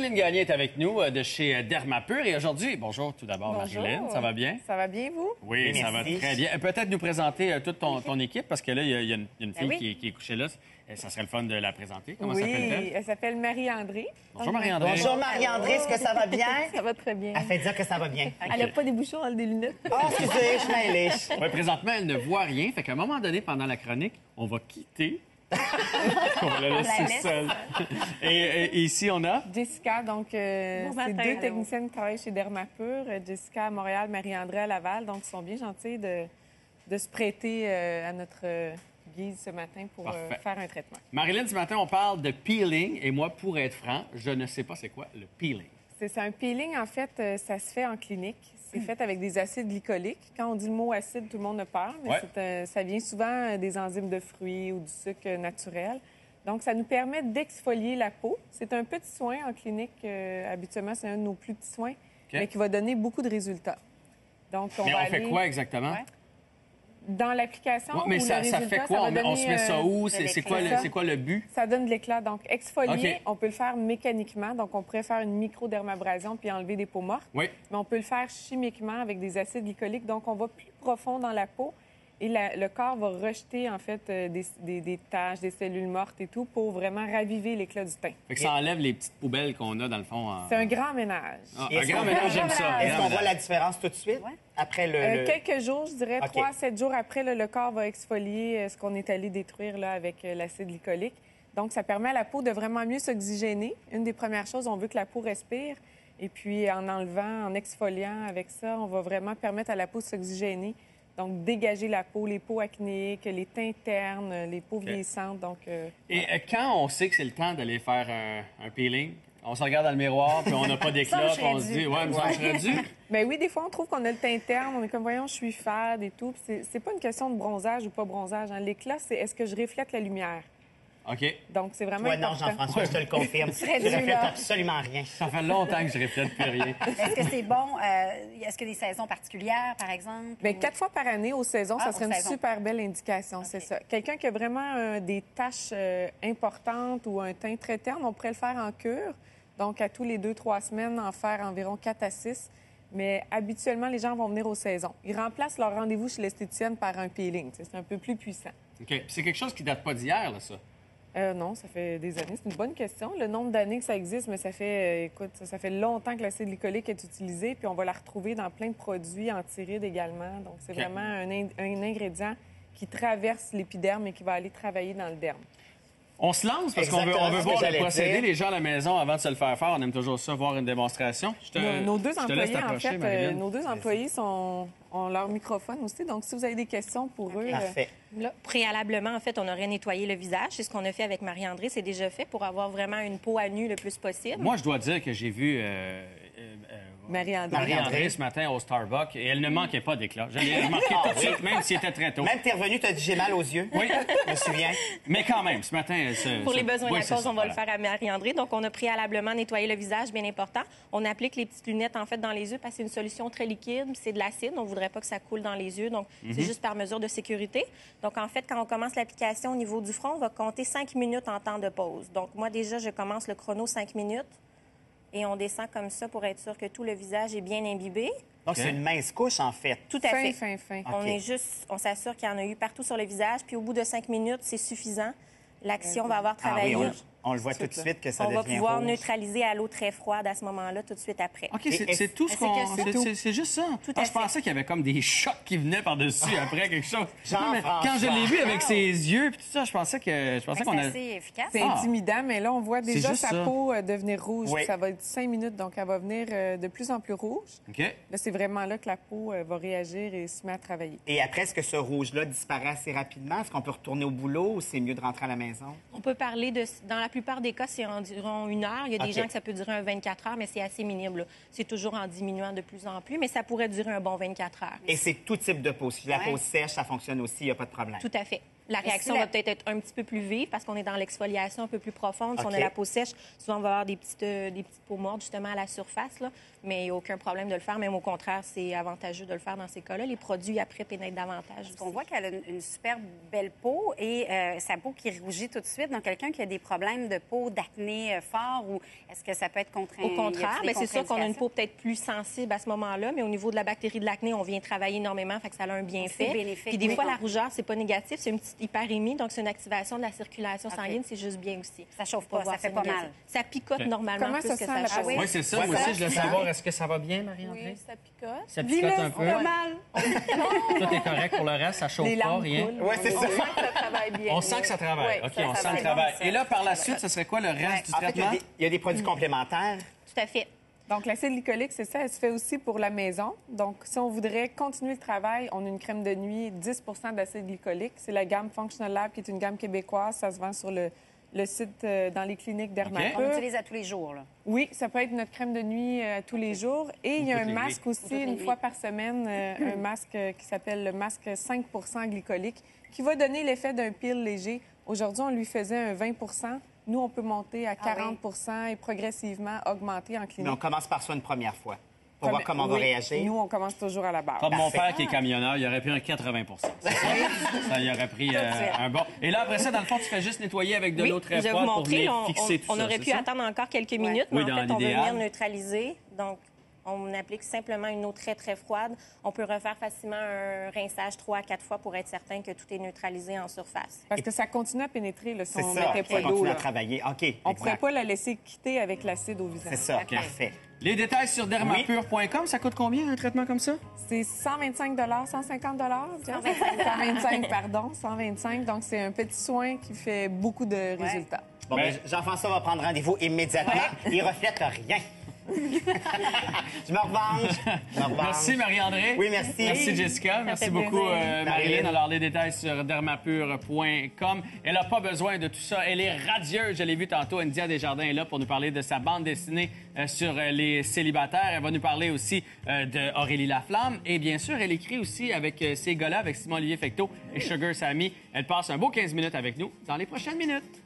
Marilyn Gagné est avec nous de chez Dermapur. Et aujourd'hui, bonjour tout d'abord, Marilyn. Ça va bien? Ça va bien, vous? Oui, ça va très bien. Peut-être nous présenter toute ton équipe, parce que là, il y a une fille qui est couchée là. Ça serait le fun de la présenter. Comment s'appelle-t-elle? Elle s'appelle Marie-André. Bonjour, Marie-André. Bonjour, Marie-André. Est-ce que ça va bien? Ça va très bien. Elle fait dire que ça va bien. Elle n'a pas des bouchons dans des lunettes. Oh, excusez, je suis mêlée. Oui, présentement, elle ne voit rien. Fait qu'à un moment donné, pendant la chronique, on va quitter. On va la laisser seule. Et ici, on a... Jessica, donc, c'est deux techniciennes qui travaillent chez Dermapur. Jessica à Montréal, Marie-André à Laval. Donc, ils sont bien gentils de se prêter à notre guise ce matin pour faire un traitement. Marilyn, ce matin, on parle de peeling. Et moi, pour être franc, je ne sais pas c'est quoi le peeling. C'est un peeling, en fait, ça se fait en clinique. C'est fait avec des acides glycoliques. Quand on dit le mot acide, tout le monde a peur, mais ça vient souvent des enzymes de fruits ou du sucre naturel. Donc, ça nous permet d'exfolier la peau. C'est un petit soin en clinique. Habituellement, c'est un de nos plus petits soins, mais qui va donner beaucoup de résultats. Donc, on fait quoi exactement? Ouais. Dans l'application, mais ça fait quoi? On se met ça où? C'est quoi le but? Ça donne de l'éclat. Donc, exfolier, on peut le faire mécaniquement. Donc, on pourrait faire une microdermabrasion puis enlever des peaux mortes. Oui. Mais on peut le faire chimiquement avec des acides glycoliques. Donc, on va plus profond dans la peau et le corps va rejeter, en fait, des taches, des cellules mortes et tout pour vraiment raviver l'éclat du teint. Fait que ça enlève les petites poubelles qu'on a, dans le fond. C'est un grand ménage. Un grand ménage, j'aime ça. Est-ce qu'on voit la différence tout de suite? Ouais. Après le... Quelques jours, je dirais 3 à 7 jours après, le corps va exfolier ce qu'on est allé détruire là, avec l'acide glycolique. Donc, ça permet à la peau de vraiment mieux s'oxygéner. Une des premières choses, on veut que la peau respire. Et puis, en enlevant, en exfoliant avec ça, on va vraiment permettre à la peau de s'oxygéner. Donc, dégager la peau, les peaux acnéiques, les teintes ternes, les peaux vieillissantes. Donc, Et quand on sait que c'est le temps d'aller faire un peeling, on se regarde dans le miroir, puis on n'a pas d'éclat, puis on se dit, ouais, me serais dû. Bien oui, des fois, on trouve qu'on a le teint terne, on est comme, voyons, je suis fade et tout. Puis c'est pas une question de bronzage ou pas bronzage. Hein. L'éclat, c'est est-ce que je reflète la lumière? OK. Donc, c'est vraiment non, Jean-François, je te le confirme. Tu reflètes absolument rien. Ça fait longtemps que je reflète plus rien. Est-ce que c'est bon? Est-ce que des saisons particulières, par exemple? Bien, 4 fois par année aux saisons, ça serait une super belle indication, c'est ça. Quelqu'un qui a vraiment des taches importantes ou un teint très terne, on pourrait le faire en cure. Donc, à tous les 2-3 semaines, en faire environ 4 à 6. Mais habituellement, les gens vont venir aux saisons. Ils remplacent leur rendez-vous chez l'esthéticienne par un peeling. C'est un peu plus puissant. OK. C'est quelque chose qui date pas d'hier, là, ça? Non, ça fait des années. C'est une bonne question. Le nombre d'années que ça existe, mais ça fait, ça fait longtemps que l'acide glycolique est utilisé, puis on va la retrouver dans plein de produits anti-rides également. Donc, c'est vraiment un ingrédient qui traverse l'épiderme et qui va aller travailler dans le derme. On se lance parce qu'on veut voir le procédé. Les gens à la maison, avant de se le faire faire, on aime toujours ça, voir une démonstration. Nos deux employés, en fait, nos deux employés ont leur microphone aussi. Donc, si vous avez des questions pour eux... Parfait. Là, préalablement, en fait, on aurait nettoyé le visage. C'est ce qu'on a fait avec Marie-André. C'est déjà fait pour avoir vraiment une peau à nu le plus possible. Moi, je dois dire que j'ai vu Marie-André ce matin au Starbucks et elle ne manquait pas d'éclat. Je l'ai remarqué tout de suite, même si c'était très tôt. Même t'es revenu, t'as dit j'ai mal aux yeux. Oui. Je me souviens. Mais quand même, ce matin... Pour les besoins de la cause, on va le faire à Marie-André. Donc, on a préalablement nettoyé le visage, bien important. On applique les petites lunettes, en fait, dans les yeux parce que c'est une solution très liquide. C'est de l'acide. On ne voudrait pas que ça coule dans les yeux. Donc, c'est juste par mesure de sécurité. Donc, en fait, quand on commence l'application au niveau du front, on va compter 5 minutes en temps de pause. Donc, moi, déjà, je commence le chrono 5 minutes. Et on descend comme ça pour être sûr que tout le visage est bien imbibé. Donc, c'est une mince couche, en fait. Tout à fait. Fin. On s'assure qu'il y en a eu partout sur le visage. Puis au bout de 5 minutes, c'est suffisant. L'action va avoir travaillé. Oui, on le voit tout de suite que ça devient On va pouvoir rouge. neutraliser à l'eau très froide à ce moment-là, tout de suite après. OK, c'est tout ce qu'on... C'est juste ça. Je pensais qu'il y avait comme des chocs qui venaient par-dessus après quelque chose. Mais quand je l'ai vu avec ses yeux puis tout ça, je pensais qu'on a... C'est assez efficace. C'est intimidant, mais là, on voit déjà sa ça. peau devenir rouge. Oui. Ça va être 5 minutes, donc elle va venir de plus en plus rouge. OK. Là, c'est vraiment là que la peau va réagir et se met à travailler. Et après, est-ce que ce rouge-là disparaît assez rapidement? Est-ce qu'on peut retourner au boulot ou c'est mieux de rentrer à la maison? On peut parler de... Dans la plupart des cas, c'est environ 1 heure. Il y a des gens que ça peut durer un 24 heures, mais c'est assez minime. Là. C'est toujours en diminuant de plus en plus, mais ça pourrait durer un bon 24 heures. Et c'est tout type de peau. Si la peau sèche, ça fonctionne aussi, il n'y a pas de problème. Tout à fait. La réaction va peut-être être un petit peu plus vive parce qu'on est dans l'exfoliation un peu plus profonde. Si on a la peau sèche, souvent, on va avoir des petites peaux mortes, justement, à la surface. Là. Mais il n'y a aucun problème de le faire. Même au contraire, c'est avantageux de le faire dans ces cas-là. Les produits, après, pénètrent davantage. Parce qu'on voit qu'elle a une super belle peau et sa peau qui rougit tout de suite. Donc, quelqu'un qui a des problèmes de peau, d'acné fort, ou est-ce que ça peut être Au contraire, c'est sûr qu'on a une peau peut-être plus sensible à ce moment-là, mais au niveau de la bactérie de l'acné, on vient travailler énormément, fait que ça a un bienfait. Puis des fois, la rougeur, c'est pas négatif, c'est une petite hyperémie, donc c'est une activation de la circulation sanguine, c'est juste bien aussi. Ça chauffe pas, ça fait pas mal. Ça picote normalement. Comment plus ça que sent, ça chauffe. Oui, c'est ça. Moi aussi, je voulais savoir, est-ce que ça va bien, Marie-André? Oui, ça picote. Ça picote un peu. Pas mal. Tout est correct pour le reste, ça chauffe pas, rien. Oui, c'est ça. On sent que ça travaille bien. On sent que ça travaille. OK, on sent le travail. Et là, par la suite, ce serait quoi le reste du traitement? En fait, il y a des produits complémentaires. Tout à fait. Donc, l'acide glycolique, c'est ça, elle se fait aussi pour la maison. Donc, si on voudrait continuer le travail, on a une crème de nuit, 10 d'acide glycolique. C'est la gamme Functional Lab, qui est une gamme québécoise. Ça se vend sur le site dans les cliniques Dermapur. On l'utilise à tous les jours, là. Oui, ça peut être notre crème de nuit tous les jours. Et il y a un masque aussi, une fois par semaine, un masque qui s'appelle le masque 5 glycolique, qui va donner l'effet d'un peel léger. Aujourd'hui, on lui faisait un 20 Nous, on peut monter à 40 et progressivement augmenter en clinique. Mais on commence par ça une première fois pour voir comment on va réagir. Nous, on commence toujours à la base. Comme mon père qui est camionneur, il aurait pris un 80 c'est ça? Ça y aurait pris un bon. Et là, après ça, dans le fond, tu fais juste nettoyer avec de l'eau très froide pour venir fixer tout ça. On aurait pu attendre encore quelques minutes, mais en fait, on veut l'idéal. venir neutraliser. Donc, on applique simplement une eau très, très froide. On peut refaire facilement un rinçage 3 à 4 fois pour être certain que tout est neutralisé en surface. Parce que ça continue à pénétrer là, si C'est on ça, mettait pas ça d'eau. continue à là. travailler. OK, On ne pourrait exact. pas la laisser quitter avec l'acide au visage. C'est ça, parfait. Les détails sur dermapur.com, ça coûte combien un traitement comme ça? C'est 125 150 125 pardon, 125. Donc, c'est un petit soin qui fait beaucoup de résultats. Bon, ben, Jean-François va prendre rendez-vous immédiatement. Il reflète rien. Je me revanche. Merci, Marie-André. Oui, merci. Merci, Jessica. Merci fait beaucoup, plaisir. Marilyn. Alors, les détails sur dermapur.com. Elle n'a pas besoin de tout ça. Elle est radieuse. Je l'ai vu tantôt. India Desjardins est là pour nous parler de sa bande dessinée sur les célibataires. Elle va nous parler aussi d'Aurélie Laflamme. Et bien sûr, elle écrit aussi avec ces gars-là, avec Simon-Olivier Fecteau et Sugar Sammy. Elle passe un beau 15 minutes avec nous dans les prochaines minutes.